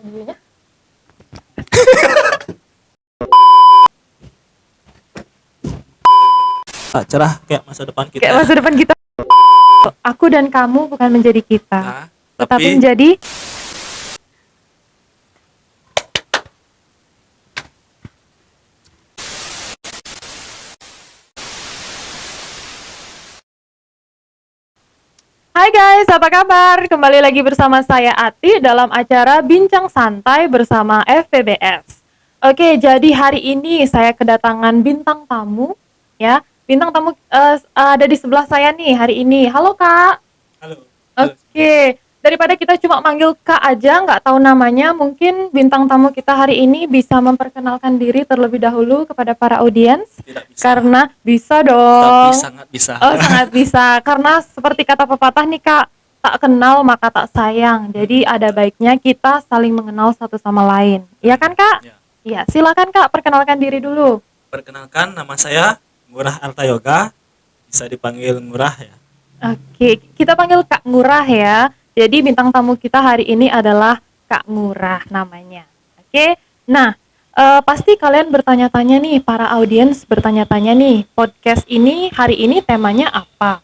dulunya. Cerah kayak masa depan kita. Kayak masa depan kita. Aku dan kamu bukan menjadi kita, Nah, tetapi tapi menjadi Hai guys, apa kabar? Kembali lagi bersama saya Ati dalam acara Bincang Santai bersama FVBS. Oke, jadi hari ini saya kedatangan bintang tamu, ya. Bintang tamu ada di sebelah saya nih hari ini. Halo Kak. halo. Oke, daripada kita cuma manggil Kak aja, nggak tahu namanya, mungkin bintang tamu kita hari ini bisa memperkenalkan diri terlebih dahulu kepada para audiens. Tidak bisa. Karena bisa Tapi dong. sangat bisa. Oh, sangat bisa. Karena seperti kata pepatah nih Kak, tak kenal maka tak sayang. Jadi ada baiknya kita saling mengenal satu sama lain. Iya kan Kak? Ya. Iya, silakan Kak, perkenalkan diri dulu. Perkenalkan, nama saya Ngurah Arta Yoga. Bisa dipanggil Ngurah ya. Oke, kita panggil Kak Ngurah ya. Jadi bintang tamu kita hari ini adalah Kak Ngurah namanya. Oke, nah pasti kalian bertanya-tanya nih, para audiens bertanya-tanya nih, podcast ini hari ini temanya apa?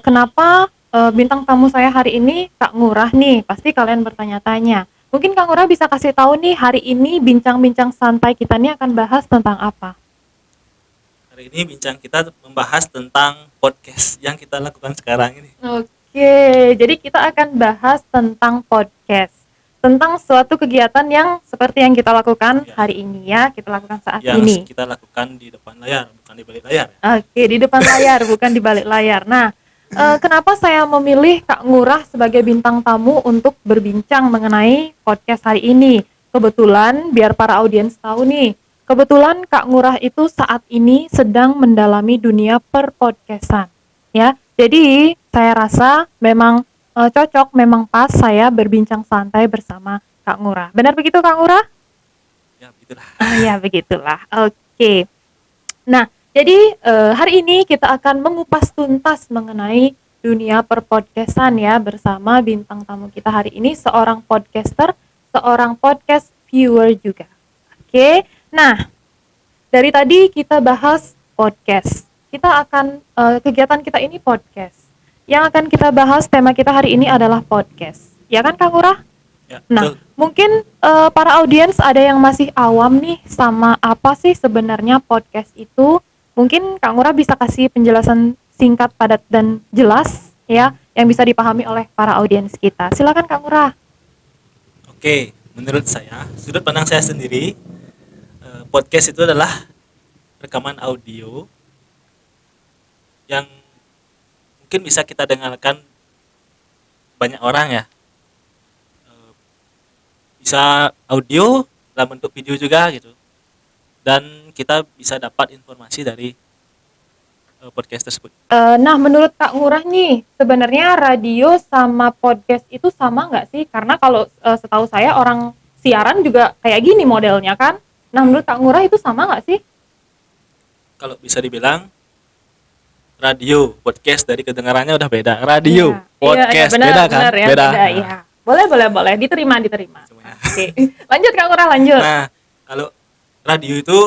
Kenapa bintang tamu saya hari ini Kak Ngurah nih? Pasti kalian bertanya-tanya. Mungkin Kak Ngurah bisa kasih tahu nih, hari ini bincang-bincang santai kita nih akan bahas tentang apa? Hari ini bincang kita membahas tentang podcast yang kita lakukan sekarang ini. Oke, jadi kita akan bahas tentang podcast, tentang suatu kegiatan yang seperti yang kita lakukan Ya. hari ini ya, kita lakukan saat Yang ini. kita lakukan di depan layar, bukan di balik layar. Oke, di depan layar bukan di balik layar. Nah, kenapa saya memilih Kak Ngurah sebagai bintang tamu untuk berbincang mengenai podcast hari ini? Kebetulan, biar para audiens tahu nih, kebetulan Kak Ngurah itu saat ini sedang mendalami dunia perpodcastan, ya. Jadi saya rasa memang cocok, memang pas saya berbincang santai bersama Kak Ngurah. Benar begitu Kak Ngurah? Ya, begitulah. Ya begitulah. Oke. Nah, jadi hari ini kita akan mengupas tuntas mengenai dunia perpodcastan ya bersama bintang tamu kita hari ini, seorang podcaster, seorang podcast viewer juga. Oke. Nah, dari tadi kita bahas podcast. Kita akan kegiatan kita ini podcast. Yang akan kita bahas, tema kita hari ini adalah podcast. Ya kan Kang Ngurah? Ya, Nah, betul. mungkin para audiens ada yang masih awam nih sama apa sih sebenarnya podcast itu. Mungkin Kang Ngurah bisa kasih penjelasan singkat, padat, dan jelas ya, yang bisa dipahami oleh para audiens kita. Silakan Kang Ngurah. Oke, menurut saya, sudut pandang saya sendiri, podcast itu adalah rekaman audio yang mungkin bisa kita dengarkan banyak orang ya. Bisa audio dalam bentuk video juga gitu. Dan kita bisa dapat informasi dari podcast tersebut. Nah, menurut Kak Ngurah nih, sebenarnya radio sama podcast itu sama nggak sih? Karena kalau setahu saya orang siaran juga kayak gini modelnya kan. Nah, menurut Kak Ngurah itu sama nggak sih? Kalau bisa dibilang radio, podcast dari kedengarannya udah beda. Radio, Iya, podcast benar, beda kan? benar ya, Beda. beda, iya. Boleh, diterima. Semuanya. Oke. Lanjut Kak Ngurah, lanjut. Nah, kalau radio itu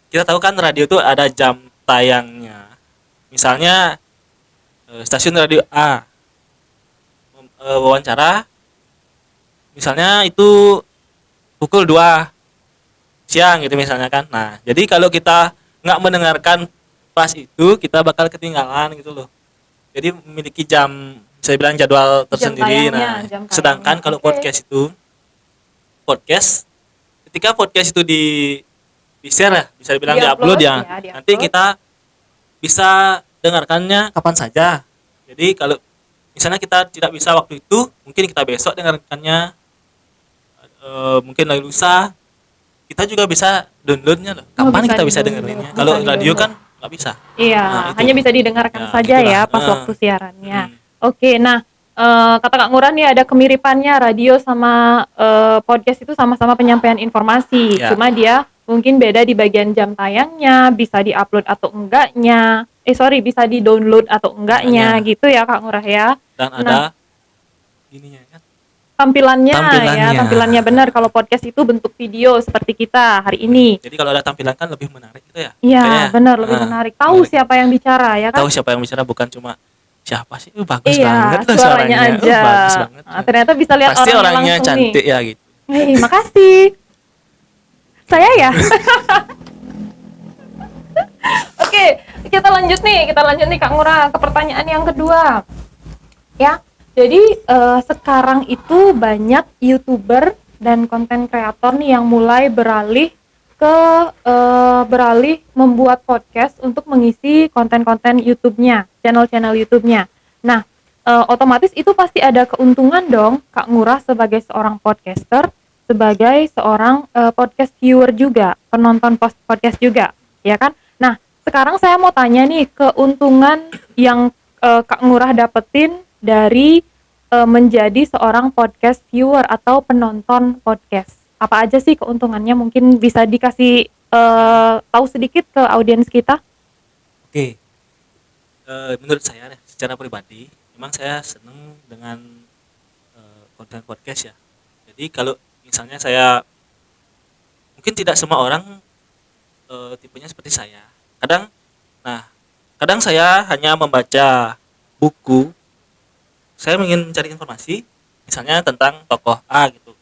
kita tahu kan radio itu ada jam tayangnya. Misalnya stasiun radio A wawancara misalnya itu pukul 2 siang gitu misalnya kan. Nah, jadi kalau kita nggak mendengarkan pas itu, kita bakal ketinggalan gitu loh. Jadi memiliki jam, saya bilang jadwal tersendiri. tayangnya, Nah, jam sedangkan tayangnya. kalau Oke. podcast, ketika podcast itu di share ya, bisa dibilang Di-upload, di-upload ya. ya, di-upload. Nanti kita bisa dengarkannya kapan saja. Jadi kalau misalnya kita tidak bisa waktu itu, mungkin kita besok dengarkannya, mungkin hari lusa. Kita juga bisa downloadnya loh. Oh, Kapan bisa kita bisa di-download, dengerinnya? bisa Kalau radio di-download. kan nggak bisa. Iya, Nah, itu. hanya bisa didengarkan Ya, saja gitulah. ya pas waktu siarannya. Mm. Oke, nah kata Kak Ngurah nih ada kemiripannya radio sama podcast itu sama-sama penyampaian informasi. Ya. Cuma dia mungkin beda di bagian jam tayangnya, bisa di-upload atau enggaknya. Bisa di-download atau enggaknya Enggaknya. gitu ya Kak Ngurah ya. Dan Nah. ada ininya kan, tampilannya ya, Tampilannya. tampilannya benar. Kalau podcast itu bentuk video seperti kita hari ini. Jadi kalau ada tampilan kan lebih menarik gitu ya. Iya, Kayaknya, benar lebih ah, menarik. Tahu menarik. siapa yang bicara ya kan? Tahu siapa yang bicara, bukan cuma siapa sih. Bagus Iya, banget loh suaranya suaranya. aja. Bagus banget. Nah, ternyata bisa lihat Pasti orangnya orangnya langsung cantik nih. ya gitu. Makasih. Saya ya. Oke, kita lanjut nih Kak Ngurah ke pertanyaan yang kedua. Ya, jadi sekarang itu banyak YouTuber dan konten kreator nih yang mulai beralih membuat podcast untuk mengisi konten-konten YouTube-nya, channel-channel YouTube-nya. Nah, otomatis itu pasti ada keuntungan dong Kak Ngurah sebagai seorang podcaster, sebagai seorang podcast viewer juga, penonton podcast juga, ya kan? Nah, sekarang saya mau tanya nih, keuntungan yang Kak Ngurah dapetin dari menjadi seorang podcast viewer atau penonton podcast. Apa aja sih keuntungannya? Mungkin bisa dikasih tahu sedikit ke audiens kita? Oke. Menurut saya secara pribadi, memang saya senang dengan konten podcast ya. Jadi kalau misalnya saya, mungkin tidak semua orang tipenya seperti saya. Kadang saya hanya membaca buku. Saya ingin mencari informasi, misalnya tentang tokoh A gitu.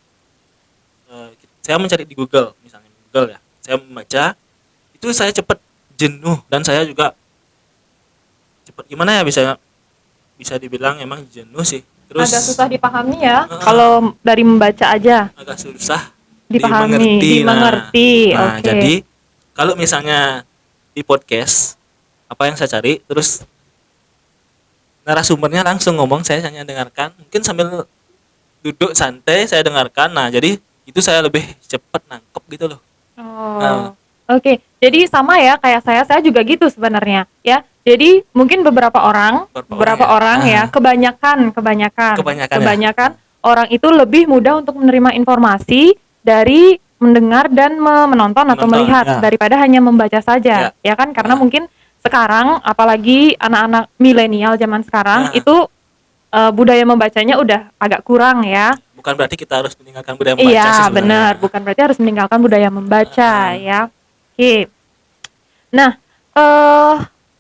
Saya mencari di Google, misalnya Google ya. Saya membaca, itu saya cepat jenuh, dan saya juga cepat, gimana ya, bisa dibilang emang jenuh sih. Terus Agak susah dipahami ya, kalau dari membaca aja. agak susah Dipahami, dimengerti. Nah, Oke. jadi kalau misalnya di podcast, apa yang saya cari, terus narasumbernya langsung ngomong, saya hanya dengarkan, mungkin sambil duduk santai saya dengarkan. Nah, jadi itu saya lebih cepat nangkep gitu loh. Oh, oke. Jadi sama ya kayak saya juga gitu sebenarnya ya. Jadi mungkin beberapa orang ya, kebanyakan Kebanyakan ya. orang itu lebih mudah untuk menerima informasi dari mendengar dan menonton atau melihat ya. daripada hanya membaca saja, ya kan? Karena mungkin sekarang apalagi anak-anak milenial zaman sekarang itu budaya membacanya udah agak kurang ya. Bukan berarti kita harus meninggalkan budaya membaca sih Iya, sebenarnya. benar. Bukan berarti harus meninggalkan budaya membaca ya. Oke. Nah,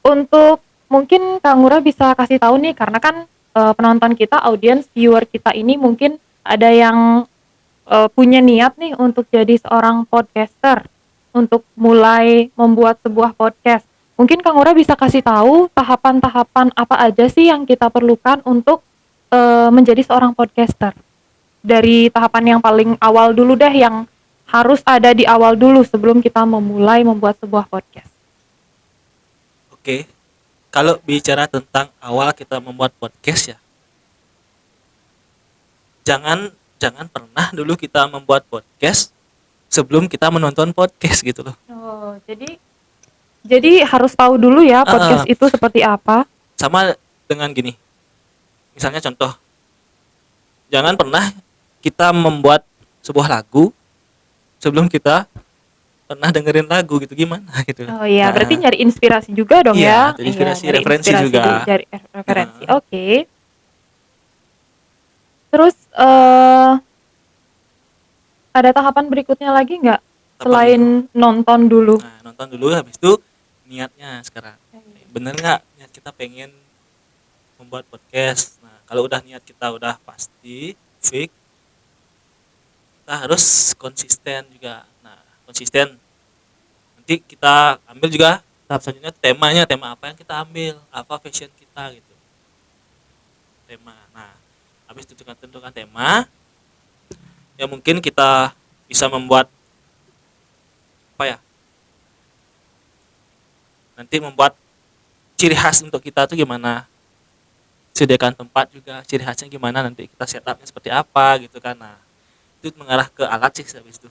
untuk mungkin Kang Ngurah bisa kasih tahu nih, karena kan penonton kita, audiens, viewer kita ini mungkin ada yang punya niat nih untuk jadi seorang podcaster, untuk mulai membuat sebuah podcast. Mungkin Kang Ngurah bisa kasih tahu tahapan-tahapan apa aja sih yang kita perlukan untuk menjadi seorang podcaster. Dari tahapan yang paling awal dulu deh, yang harus ada di awal dulu sebelum kita memulai membuat sebuah podcast. Oke. Kalau bicara tentang awal kita membuat podcast ya, jangan pernah dulu kita membuat podcast sebelum kita menonton podcast gitu loh. Oh, jadi harus tahu dulu ya podcast itu seperti apa. Sama dengan gini. Misalnya contoh, jangan pernah kita membuat sebuah lagu sebelum kita pernah dengerin lagu gitu, gimana gitu. Oh iya, berarti nyari inspirasi juga dong ya. Iya, inspirasi, nyari referensi juga. Cari referensi. Oke. Terus ada tahapan berikutnya lagi nggak selain nonton dulu? Nah, nonton dulu, habis itu niatnya sekarang. Bener nggak niat kita pengen membuat podcast? Nah, kalau udah niat kita udah pasti fix, kita harus konsisten juga. Nah, konsisten, nanti kita ambil juga tahap selanjutnya temanya, tema apa yang kita ambil, apa passion kita gitu, tema. Nah, habis itu tentukan tema, ya mungkin kita bisa membuat apa ya, nanti membuat ciri khas untuk kita tuh gimana, sediakan tempat juga, ciri khasnya gimana, nanti kita setupnya seperti apa gitu kan. Nah, itu mengarah ke alat sih habis itu,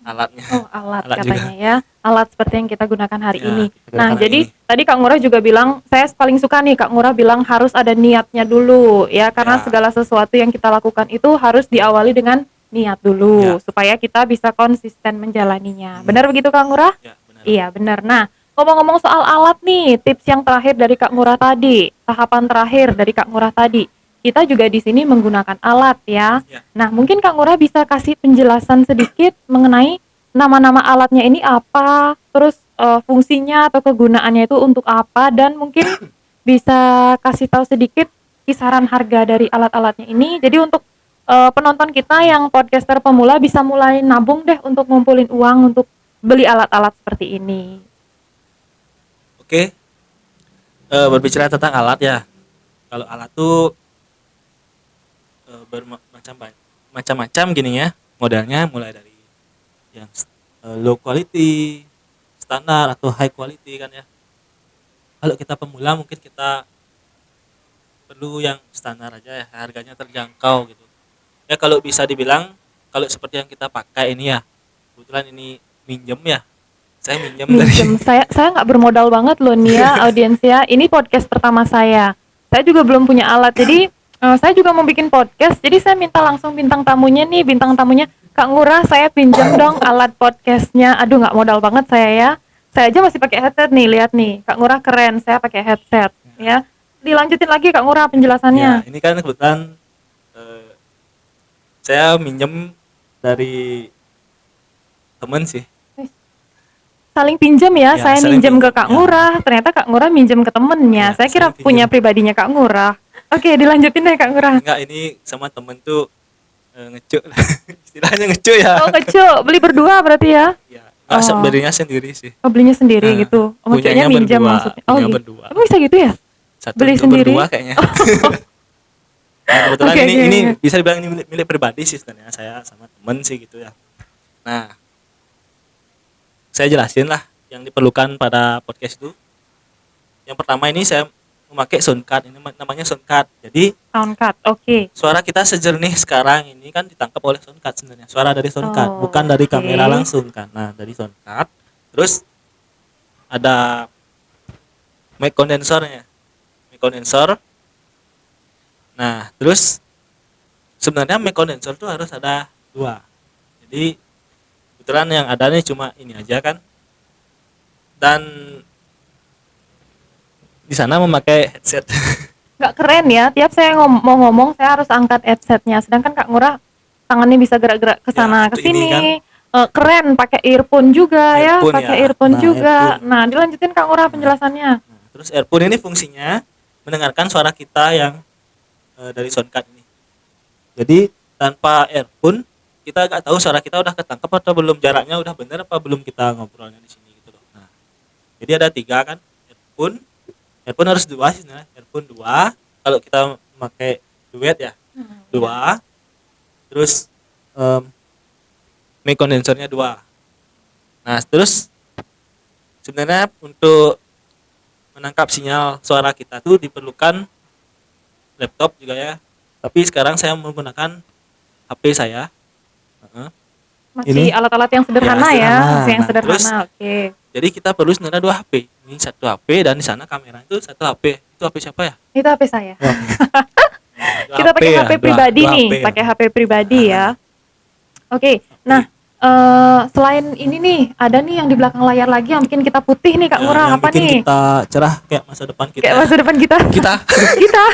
alatnya. Oh, alat katanya juga. ya, alat seperti yang kita gunakan hari Ya, ini. kita Nah, gunakan jadi hari tadi Kak Ngurah juga bilang, saya paling suka nih Kak Ngurah bilang harus ada niatnya dulu ya, karena Ya. segala sesuatu yang kita lakukan itu harus diawali dengan niat dulu, supaya kita bisa konsisten menjalaninya. Benar begitu Kak Ngurah? Ya, benar. Iya, benar. Nah, ngomong-ngomong soal alat nih, tips yang terakhir dari Kak Ngurah tadi, tahapan terakhir dari Kak Ngurah tadi, kita juga di sini menggunakan alat ya. Ya. Nah, mungkin Kak Ngurah bisa kasih penjelasan sedikit mengenai nama-nama alatnya ini apa, terus fungsinya atau kegunaannya itu untuk apa, dan mungkin bisa kasih tahu sedikit kisaran harga dari alat-alatnya ini. Jadi untuk penonton kita yang podcaster pemula bisa mulai nabung deh untuk ngumpulin uang untuk beli alat-alat seperti ini. Oke, berbicara tentang alat ya. Kalau alat tuh macam-macam gini ya. Modelnya mulai dari yang low quality, standar atau high quality kan ya. Kalau kita pemula mungkin kita perlu yang standar aja ya, harganya terjangkau gitu. Ya kalau bisa dibilang kalau seperti yang kita pakai ini ya, kebetulan ini minjem ya. Saya minjem dari Minjem, saya nggak bermodal banget loh nih ya audiens ya. Ini podcast pertama saya. Saya juga belum punya alat. Jadi saya juga mau bikin podcast. Jadi saya minta langsung bintang tamunya nih, bintang tamunya Kak Ngurah, saya pinjam dong alat podcastnya. Aduh nggak modal banget saya ya. Saya aja masih pakai headset nih, lihat nih. Kak Ngurah keren, saya pakai headset ya. Dilanjutin lagi Kak Ngurah ya, penjelasannya. ini kan kebetulan eh, saya minjem dari temen sih. Saling pinjam ya, Ya, saya saling minjem ke pinjam, Kak ya. Ngurah, ternyata Kak Ngurah minjem ke temennya. Ya, Saya kira saling punya pinjam. pribadinya Kak Ngurah. Oke, dilanjutin deh Kak Ngurah. Enggak, ini sama temen tuh ngecuk lah. Istilahnya ngecuk ya. Oh kecil, beli berdua berarti ya? Ya, enggak, Oh. sebenarnya sendiri sih. Oh belinya sendiri Nah, gitu. Oh maksudnya punyanya minjam berdua, maksudnya. Oh punya gitu. berdua. Emang bisa gitu ya? Satu Beli untuk sendiri? berdua kayaknya. Nah, kebetulan Oke, ini oke. bisa dibilang ini milik pribadi sih sebenarnya, saya sama temen sih gitu ya. Nah, saya jelasin lah yang diperlukan pada podcast itu. Yang pertama ini saya memakai soundcard, ini namanya soundcard. Jadi Soundcard, oke. suara kita sejernih sekarang ini kan ditangkap oleh soundcard sebenarnya. Suara dari soundcard, Oh, bukan dari oke. kamera langsung kan. Nah, dari soundcard. Terus ada mic condensernya. Mic condenser. Nah, terus sebenarnya mic condenser tuh harus ada 2. Jadi kebetulan yang ada nih cuma ini aja kan. Dan di sana memakai headset. Nggak keren ya, tiap saya mau ngomong saya harus angkat headsetnya. Sedangkan Kak Ngurah tangannya bisa gerak-gerak ke Ya, sana ke itu ini kan. sini. Keren pakai earphone juga ya, Earphone pakai ya. earphone Nah, juga. earphone. Nah, dilanjutin Kak Ngurah penjelasannya. Nah, terus earphone ini fungsinya mendengarkan suara kita yang dari soundcard ini. Jadi tanpa earphone kita nggak tahu suara kita udah ketangkep atau belum, jaraknya udah bener apa belum kita ngobrolnya di sini gitu loh. Nah, jadi ada 3 kan, earphone. Earphone harus 2 sih sebenarnya. Earphone 2 kalau kita pakai duet ya. 2. Terus mic condensernya 2. Nah, terus sebenarnya untuk menangkap sinyal suara kita tuh diperlukan laptop juga ya. Tapi sekarang saya menggunakan HP saya. Heeh. Masih Ini? alat-alat yang sederhana Ya, ya, sederhana. masih yang Nah, sederhana. Oke. Jadi kita perlu sebenarnya 2 HP. Ini 1 HP dan di sana kamera itu 1 HP. Itu HP siapa ya? Itu HP saya. Dua Kita pakai ya, HP dua- pribadi dua nih, HP ya. pakai HP pribadi ya. Oke. Nah, selain ini nih, ada nih yang di belakang layar lagi yang bikin kita putih nih Kak Ya, Ngurah, yang apa bikin nih? kita cerah kayak masa depan kita. Kayak masa depan kita. Kita Kita.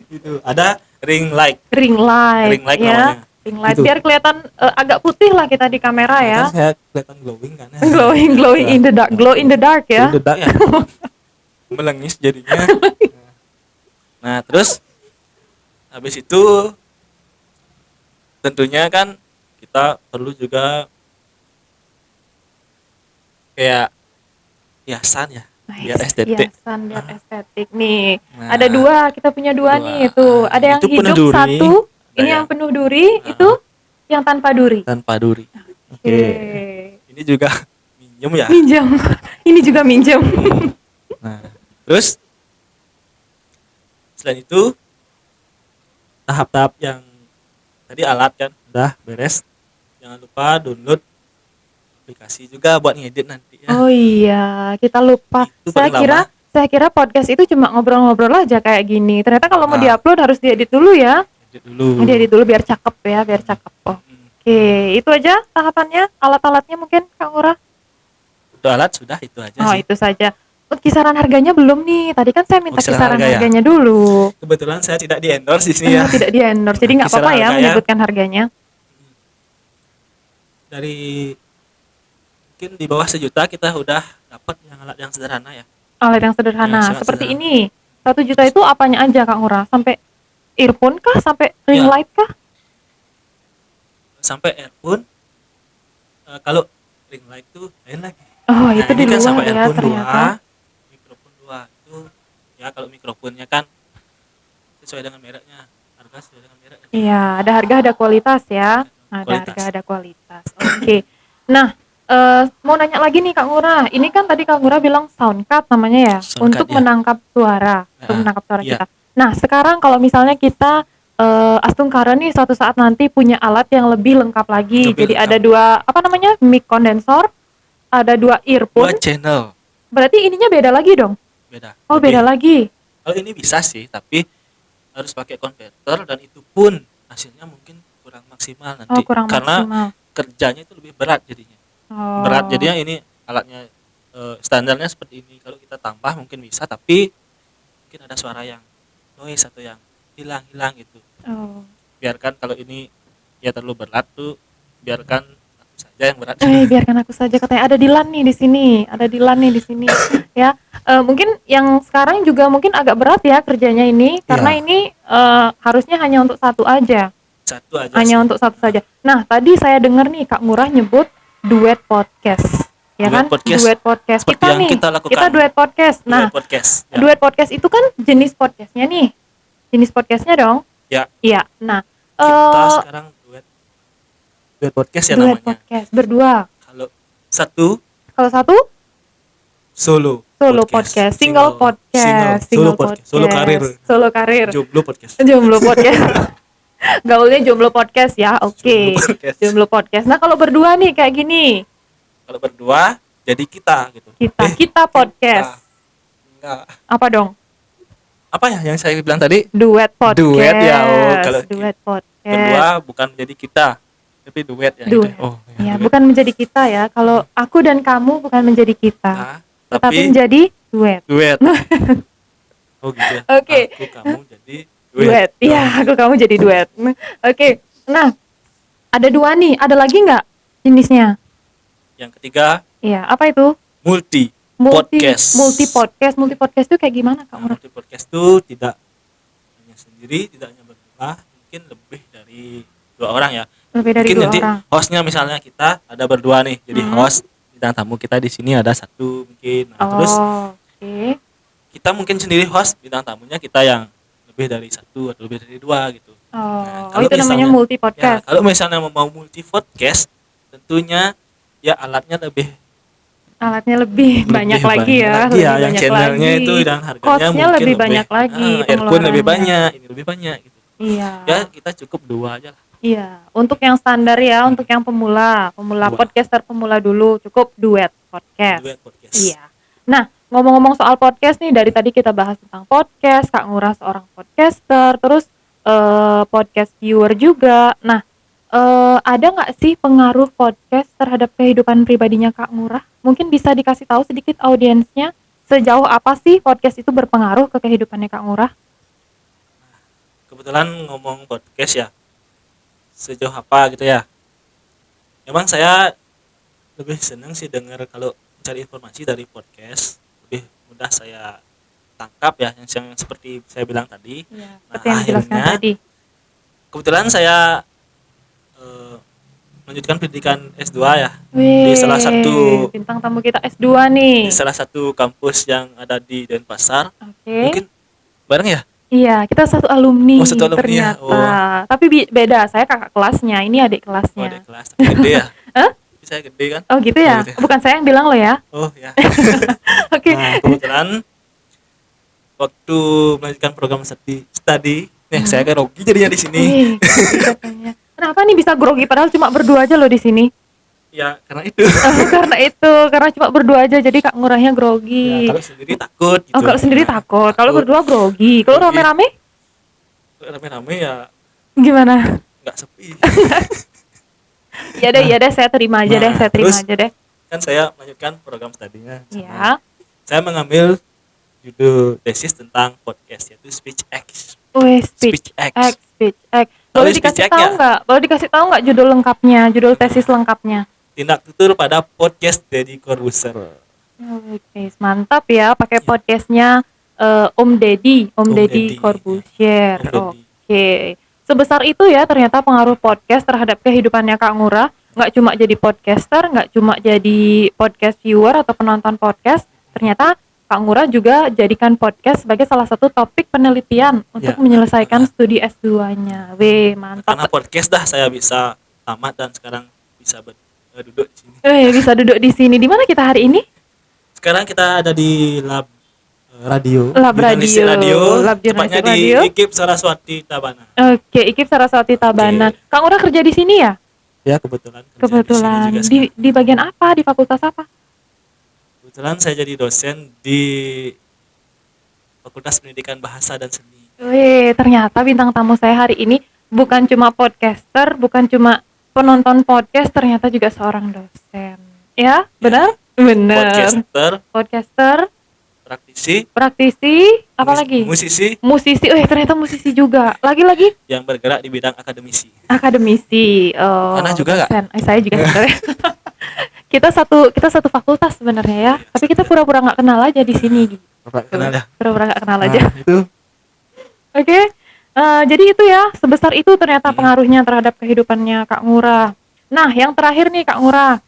gitu. Ada ring light. Ring light, Ring light ya. namanya. Ring light Gitu. biar kelihatan agak putih lah kita di kamera ya. Kan saya kelihatan glowing kan. Glowing in the dark, glow in the dark ya. In the dark ya. Melengis jadinya. Nah, terus habis itu tentunya kan kita perlu juga kayak hiasan ya, biar estetik. Hiasan biar estetik nih. Nah, Ada 2, kita punya 2 dua. nih itu. Ada yang Itu penuh hidup duri. 1, ini Ada yang penuh duri, itu yang tanpa duri. tanpa duri. Oke. Oke. Ini juga minjem ya. Minjem. Ini juga minjem. Nah, terus selain itu tahap-tahap yang tadi alat kan udah beres. Jangan lupa download aplikasi juga buat ngedit nanti ya. Oh iya, kita lupa. Itu Saya paling kira lama. saya kira podcast itu cuma ngobrol-ngobrol aja kayak gini. Ternyata kalau mau Ah. diupload harus diedit dulu ya. Edit dulu. Diedit dulu biar cakep ya, biar cakep. Oh. Oke, itu aja tahapannya. Alat-alatnya mungkin Kak Ngurah. Untuk alat sudah itu aja Oh, sih. itu saja. kisaran harganya belum nih. Tadi kan saya minta Kisaran kisaran harga ya. harganya dulu. Kebetulan saya tidak di endorse di sini ya. Tidak di endorse, jadi Nah, nggak apa-apa kisaran ya harganya menyebutkan harganya. dari mungkin di bawah 1 juta kita udah dapat yang alat yang sederhana ya. Alat yang Yang sederhana sangat seperti sederhana. ini. 1 juta itu apanya aja Kak Ngurah? Sampai earphone kah? Sampai ring Ya. light kah? Sampai earphone. Kalau ring light tuh lain lagi. Oh, Nah, itu ini di kan luar sampai ya earphone 2, ternyata. mikrofon 2 itu ya kalau mikrofonnya kan sesuai dengan mereknya, harga sesuai dengan mereknya. Iya, ada harga ada kualitas ya. Ada Kualitas. harga ada kualitas. Oke. Nah, mau nanya lagi nih Kak Ngurah. Ini kan tadi Kak Ngurah bilang soundcard namanya ya, Soundcard, untuk ya. menangkap suara, untuk Ah, menangkap suara iya. kita. Nah, sekarang kalau misalnya kita Astungkara nih suatu saat nanti punya alat yang lebih lengkap lagi. Lebih Jadi lengkap. ada dua apa namanya? Mic kondensor, ada 2 2 earphone. channel Berarti ininya beda lagi dong? beda. Oh, Lebih. beda lagi. Kalau ini bisa sih, tapi harus pakai konverter dan itu pun hasilnya mungkin kurang maksimal nanti. Oh, kurang Karena maksimal. kerjanya itu lebih berat jadinya. Oh. Berat jadinya ini alatnya standarnya seperti ini. Kalau kita tambah mungkin bisa, tapi mungkin ada suara yang noise atau yang hilang gitu. Oh. Biarkan kalau ini ya terlalu berat tuh, biarkan aku saja yang berat. Biarkan aku saja, katanya ada Dilan nih di sini, ada Dilan nih di sini. Ya, mungkin yang sekarang juga mungkin agak berat ya kerjanya ini, karena Iya. ini harusnya hanya untuk satu aja, Satu aja hanya sih. untuk satu saja. Nah, tadi saya dengar nih Kak Ngurah nyebut duet podcast, ya Duet kan? podcast. Duet podcast. Seperti Kita yang nih, kita lakukan. kita duet podcast. Nah, Duet podcast. Ya. duet podcast itu kan jenis podcastnya nih, jenis podcastnya dong. Ya. Iya. Nah, Kita sekarang duet podcast ya duet namanya. podcast berdua. Kalau satu Kalau satu solo podcast, single podcast, solo podcast, solo karir, solo karir, jomblo podcast. jomblo podcast. Gaulnya jomblo podcast ya, oke. Jomblo podcast. Jomblo podcast. Nah kalau berdua nih kayak gini, Kalau berdua jadi kita gitu. kita podcast. Enggak. Apa dong? Apa ya yang saya bilang tadi? Duet podcast. Duet ya, oh, kalau duet podcast. Berdua bukan menjadi kita, tapi duet ya. Duet. Gitu. Oh, Ya, duet. bukan menjadi kita ya. Kalau aku dan kamu bukan menjadi kita, Nah, tetapi tapi menjadi duet. duet. Oh gitu ya. Oke. Aku kamu jadi Duet. Iya, aku kamu jadi duet. Oke. Nah, ada 2 nih. Ada lagi nggak jenisnya? Yang ketiga Iya, apa itu? multi Multi podcast. Multi podcast itu kayak gimana Kak Nah, Ngurah? multi podcast itu tidak hanya sendiri, tidak hanya berdua, mungkin lebih dari 2 orang ya. Lebih dari Mungkin 2 nanti orang. hostnya misalnya kita ada berdua nih, jadi host, bintang tamu kita di sini ada 1 mungkin. Nah, terus Oke. kita mungkin sendiri host, bintang tamunya kita yang lebih dari 1 atau lebih dari 2 gitu. Oh, itu namanya multi Ya, podcast. kalau misalnya mau multi podcast, tentunya ya alatnya lebih Alatnya lebih banyak lagi ya. lagi ya, lebih yang banyak channelnya lagi. itu dan harganya Hostnya mungkin lebih banyak lagi earphone lebih pengeluarannya. banyak, ini lebih banyak gitu. Iya. Ya kita cukup 2 aja lah. Iya, untuk yang standar ya, untuk yang pemula, Dua. podcaster pemula dulu cukup duet podcast. Duet podcast. Iya. Nah, ngomong-ngomong soal podcast nih, dari tadi kita bahas tentang podcast, Kak Ngurah seorang podcaster, terus podcast viewer juga. Nah, ada nggak sih pengaruh podcast terhadap kehidupan pribadinya Kak Ngurah? Mungkin bisa dikasih tahu sedikit audiensnya, sejauh apa sih podcast itu berpengaruh ke kehidupannya Kak Ngurah? Kebetulan ngomong podcast ya, sejauh apa gitu ya. Emang saya lebih seneng sih dengar kalau cari informasi dari podcast, lebih mudah saya tangkap ya, yang seperti saya bilang tadi. Iya, Nah, seperti yang dijelaskan akhirnya tadi. Kebetulan saya melanjutkan pendidikan S2 ya, Wih, di salah satu bintang tamu kita S2 nih. di salah satu kampus yang ada di Denpasar. Oke. Mungkin bareng ya? Iya, kita satu alumni, Oh, satu alumni ya? ternyata. Tapi beda, saya kakak kelasnya, ini adik Oh, kelasnya. ada kelas tapi gede ya. Hah? Tapi saya gede kan? Oh gitu ya? Oh, gitu ya. Bukan saya yang bilang lo ya? Oh ya. Oke. Nah, kebetulan waktu melanjutkan program studi, saya kan Rogi jadinya di sini. Wih, katanya. Kenapa nih bisa grogi padahal cuma berdua aja lo di sini? Ya, karena itu. Karena cuma berdua aja jadi Kak Ngurahnya Ya, grogi. kalau sendiri takut gitu. Oh, kalau sendiri Nah, takut, kalau berdua grogi. Kalau Grogi. rame-rame rame-rame ya gimana? nggak sepi. Iya deh, saya terima aja Nah, deh, saya terima terus aja deh. Kan saya melanjutkan program studinya sama Iya. saya mengambil judul tesis tentang podcast yaitu Speech X. Wih, Speech Speech X. X, Speech X. Tahu Boleh Speech dikasih X tahu nggak? nggak? Boleh dikasih tahu nggak judul lengkapnya, judul tesis lengkapnya? Tindak tutur pada podcast Deddy Corbuzier. Oke, mantap ya pakai Ya. podcastnya Om Deddy Om Deddy, Corbuzier. ya. Om Deddy. Oke, sebesar itu ya ternyata pengaruh podcast terhadap kehidupannya Kak Ngurah. Nggak cuma jadi podcaster, nggak cuma jadi podcast viewer atau penonton podcast. Ternyata Kak Ngurah juga jadikan podcast sebagai salah satu topik penelitian untuk Ya. menyelesaikan studi S2-nya. Weh, mantap. Karena podcast dah saya bisa tamat dan sekarang bisa duduk di sini. Bisa duduk di sini. Di mana kita hari ini? Sekarang kita ada di lab radio. Lab Jurnalistik radio. Lab Tepatnya Jurnalistik di Radio. IKIP Saraswati Tabana. Oke, IKIP Saraswati Tabana. Oke. Kang Ura kerja di sini ya? Ya kebetulan. kerja Kebetulan. di sini juga Di sekarang. bagian apa? Di fakultas apa? Kebetulan saya jadi dosen di Fakultas Pendidikan Bahasa dan Seni. Wih, ternyata bintang tamu saya hari ini bukan cuma podcaster, bukan cuma penonton podcast, ternyata juga seorang dosen. Ya, benar? Benar. Podcaster, Praktisi, apa lagi? musisi Musisi. Ternyata musisi juga. Lagi-lagi yang bergerak di bidang akademisi. akademisi. Oh, Anda juga nggak? dosen. Saya juga sebenarnya. kita satu fakultas sebenarnya ya. Iya, Tapi kita pura-pura nggak kenal aja di sini. Bapak kenal ya? Pura-pura nggak kenal aja. Nah, itu Oke. Jadi itu ya, sebesar itu ternyata pengaruhnya terhadap kehidupannya Kak Ngurah. Nah, yang terakhir nih Kak Ngurah.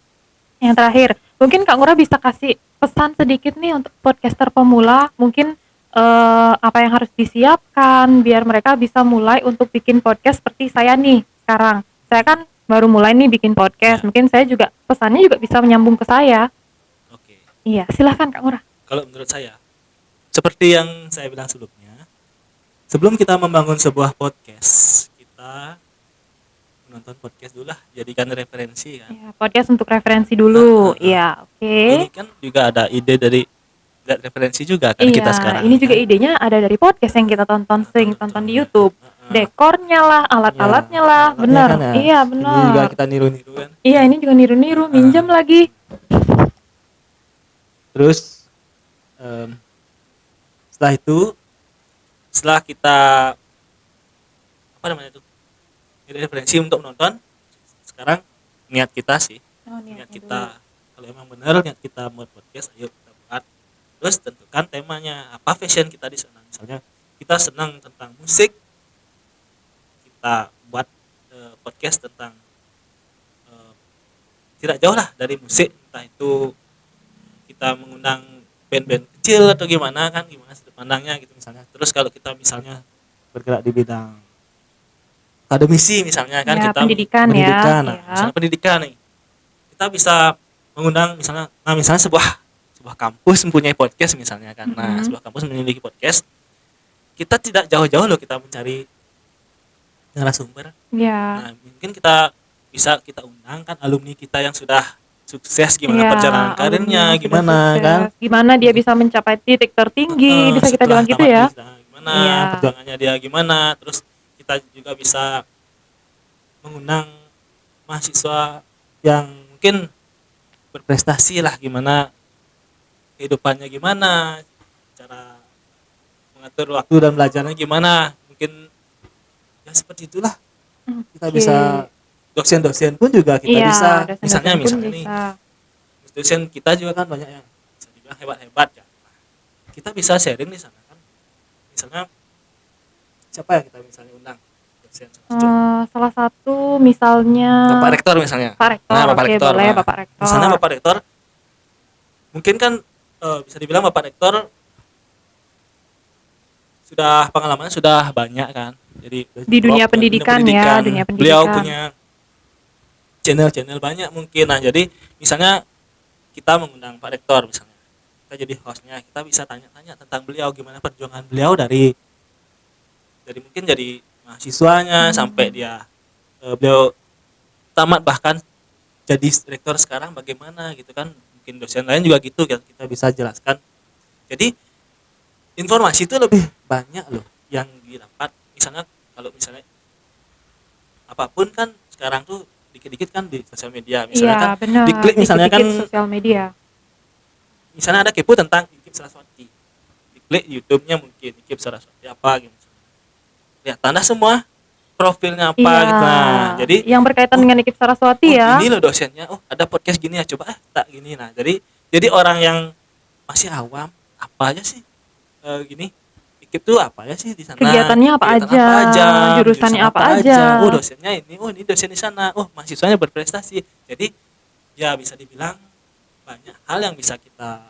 Yang terakhir, mungkin Kak Ngurah bisa kasih pesan sedikit nih untuk podcaster pemula, mungkin apa yang harus disiapkan biar mereka bisa mulai untuk bikin podcast seperti saya nih sekarang. Saya kan baru mulai nih bikin podcast, Ya. mungkin saya juga pesannya juga bisa menyambung ke saya. oke. Iya, silahkan Kak Ngurah. Kalau menurut saya, seperti yang saya bilang sebelumnya, sebelum kita membangun sebuah podcast, kita menonton podcast dulu lah, jadikan referensi kan. Ya, podcast untuk referensi dulu. Iya, oke. Ini kan juga ada ide dari referensi juga kan Iya, kita sekarang. ini juga kan? idenya ada dari podcast yang kita sering tonton di YouTube. Dekornya lah, alat-alatnya lah, alatnya benar. kan ya. Iya, Ini juga benar. kita niru-niru kan. Iya, ini juga niru-niru, minjem lagi. Terus setelah itu, setelah kita apa namanya itu, jadi referensi untuk menonton, sekarang niat kita sih, Oh, niat kita kalau emang benar niat kita buat podcast, ayo kita buat. Terus tentukan temanya apa, passion kita di sana. Misalnya kita senang tentang musik, kita buat podcast tentang tidak jauh lah dari musik, entah itu kita mengundang band-band kecil atau gimana kan, gimana sudut pandangnya gitu misalnya. Terus kalau kita misalnya bergerak di bidang akademisi misalnya kan, Ya, kita pendidikan ya, nah, ya. misalnya pendidikan nih, kita bisa mengundang misalnya sebuah kampus mempunyai podcast misalnya kan. Nah, sebuah kampus memiliki podcast, kita tidak jauh-jauh loh kita mencari narasumber. Ya, Nah, mungkin kita bisa kita undang kan alumni kita yang sudah sukses, gimana ya, perjalanan alumni karirnya, yang sudah gimana sukses. kan. Gimana dia bisa mencapai titik tertinggi, bisa kita Setelah bilang gitu tamat ya. bisa gimana, Iya. perjuangannya dia gimana. Terus kita juga bisa mengundang mahasiswa yang mungkin berprestasi lah, gimana kehidupannya, gimana cara mengatur waktu dan belajarnya gimana, mungkin ya seperti itulah. Kita Oke. bisa dosen-dosen pun juga kita Iya, bisa, dosen-dosen misalnya pun nih bisa. dosen kita juga kan banyak yang bisa dibilang hebat-hebat ya. Kita bisa sharing di sana kan. Misalnya siapa ya kita misalnya undang dosen? Salah satu misalnya Bapak Rektor misalnya. Pak Rektor. Nah, Bapak Oke, Rektor. boleh Nah, Bapak Rektor. Misalnya Bapak Rektor mungkin kan bisa dibilang Bapak Rektor sudah pengalamannya sudah banyak kan. Jadi Di dunia pendidikan ya, dunia Beliau pendidikan. punya channel-channel banyak mungkin. Nah, jadi misalnya kita mengundang Pak Rektor misalnya. Kita jadi hostnya, kita bisa tanya-tanya tentang beliau, gimana perjuangan beliau dari mungkin jadi mahasiswanya sampai dia beliau tamat, bahkan jadi rektor sekarang bagaimana gitu kan. Mungkin dosen lain juga gitu, kita bisa jelaskan. Jadi informasi itu lebih banyak loh yang didapat. Misalnya kalau misalnya apapun kan sekarang tuh dikit-dikit kan di sosial media misalnya Iya, kan, benar. diklik misalnya kan, Dikit-dikit sosial media. misalnya ada kepo tentang Saraswati. Diklik YouTube-nya mungkin Ikip Saraswati apa gitu. Lihat tanda semua profilnya apa Iya. gitu. Nah, jadi yang berkaitan dengan Ikip Saraswati ya. ini loh dosennya. Oh, ada podcast gini ya, coba tak gini. Nah, jadi orang yang masih awam, apa aja sih gini Ikip tuh apa aja sih di sana, Kegiatannya apa kegiatan aja, jurusannya jurusan apa aja. oh dosennya ini, oh ini dosen di sana, oh mahasiswanya berprestasi. Jadi ya bisa dibilang banyak hal yang bisa kita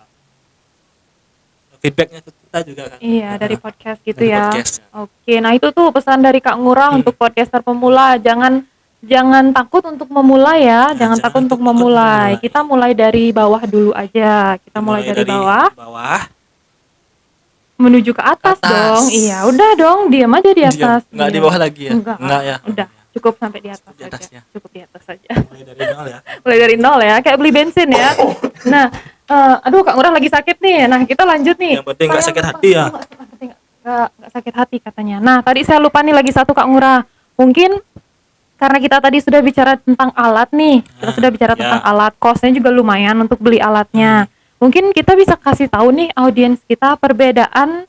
feedbacknya ke kita juga kan. Iya, Nah, dari podcast gitu dari ya. podcast. Oke, nah itu tuh pesan dari Kak Ngurah untuk podcaster pemula. Jangan takut untuk memulai ya, jangan takut untuk memulai. Kita mulai dari bawah dulu aja. Kita mulai dari bawah menuju ke atas, Atas. dong. Iya, udah dong, diam aja di atas. Enggak di Iya. bawah lagi ya? Enggak ya. Udah, cukup sampai di atas Di aja. atasnya. Cukup di atas saja. Mulai dari nol ya. Mulai dari nol ya, kayak beli bensin ya. Nah, aduh Kak Ngurah lagi sakit nih. Nah, kita lanjut nih. Yang penting nggak Saya sakit lupa. hati ya. Nggak sakit hati katanya. Nah, tadi saya lupa nih lagi satu Kak Ngurah. Mungkin karena kita tadi sudah bicara tentang alat nih. Kita sudah bicara ya. tentang alat. Costnya juga lumayan untuk beli alatnya. Mungkin kita bisa kasih tahu nih audiens kita perbedaan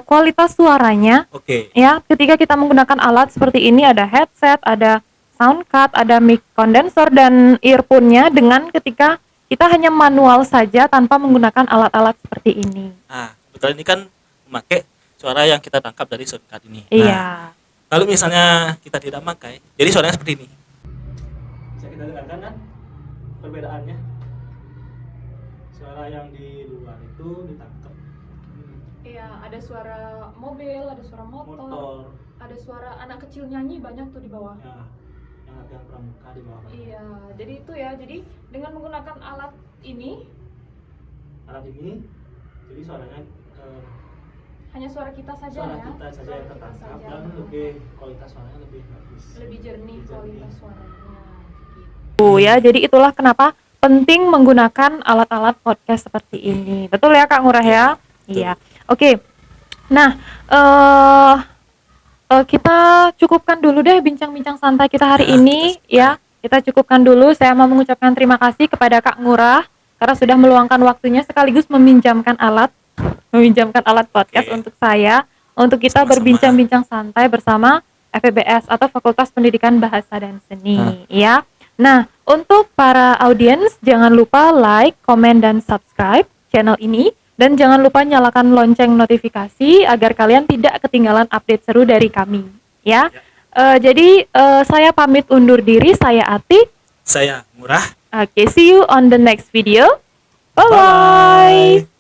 kualitas suaranya. Oke. Ya, ketika kita menggunakan alat seperti ini, ada headset, ada sound card, ada mic condenser dan earphone-nya, dengan ketika kita hanya manual saja tanpa menggunakan alat-alat seperti ini. Nah, kebetulan ini kan memakai suara yang kita tangkap dari sound card ini. Iya. Nah, kalau misalnya kita tidak pakai, jadi suaranya seperti ini. Bisa kita dengarkan kan perbedaannya? Suara yang di luar itu ditangkap. Iya, ada suara mobil, ada suara motor, ada suara anak kecil nyanyi banyak tuh di bawah. Ya, yang latihan pramuka di bawah. Iya, jadi itu ya. Jadi dengan menggunakan alat ini, jadi suaranya hanya suara kita saja suara ya. kita saja yang tertangkap saja. dan lebih kualitas suaranya lebih bagus. Lebih jernih Lebih kualitas jernih. suaranya. Gitu ya. Jadi itulah kenapa penting menggunakan alat-alat podcast seperti ini. Betul ya Kak Ngurah ya? Betul. Iya. Oke. Nah, kita cukupkan dulu deh bincang-bincang santai kita hari Ya, ini ya. Kita cukupkan dulu. Saya mau mengucapkan terima kasih kepada Kak Ngurah karena sudah meluangkan waktunya sekaligus meminjamkan alat podcast Oke. untuk saya, untuk kita Sama-sama. berbincang-bincang santai bersama FEBS atau Fakultas Pendidikan Bahasa dan Seni ya. Nah, untuk para audiens jangan lupa like, komen dan subscribe channel ini. Dan jangan lupa nyalakan lonceng notifikasi agar kalian tidak ketinggalan update seru dari kami, ya. Jadi saya pamit undur diri, saya Ati. Saya Murah. Oke, see you on the next video. Bye bye.